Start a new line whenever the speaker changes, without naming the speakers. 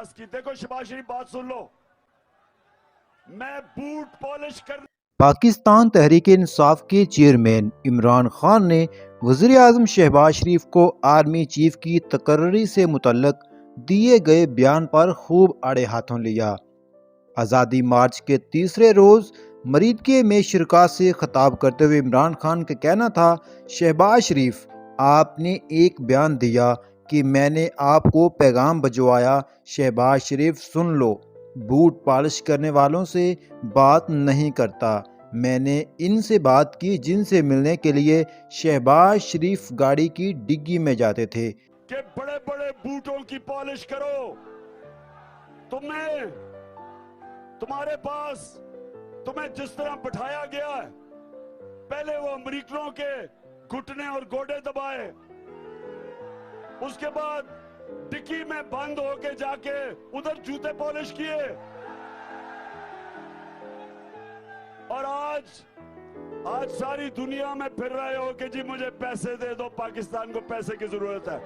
दरख्वास्त की। देखो शहबाज शरीफ, बात सुन लो, मैं बूट पॉलिश कर।
पाकिस्तान तहरीक इंसाफ के चेयरमैन इमरान खान ने वज़ीर आज़म शहबाज शरीफ को आर्मी चीफ की तकर्री से मुतल्लक दिए गए बयान पर खूब आड़े हाथों लिया। आज़ादी मार्च के तीसरे रोज़ मरीदके में शिरका से खिताब करते हुए इमरान खान का कहना था, शहबाज शरीफ, आपने एक बयान दिया कि मैंने आपको पैगाम भिजवाया। शहबाज शरीफ सुन लो, बूट पॉलिश करने वालों से बात नहीं करता। मैंने इनसे बात की जिनसे मिलने के लिए शहबाज शरीफ गाड़ी की डिग्गी में जाते थे।
कि बड़े बड़े बूटों की पॉलिश करो, तुम्हारे पास तुम्हें जिस तरह बिठाया गया है, पहले वो अमेरिकनों के घुटने और गोडे दबाए, उसके बाद डिक्की में बंद होके जाके उधर जूते पॉलिश किए, और आज सारी दुनिया में फिर रहे हो कि जी मुझे पैसे दे दो, पाकिस्तान को पैसे की जरूरत है।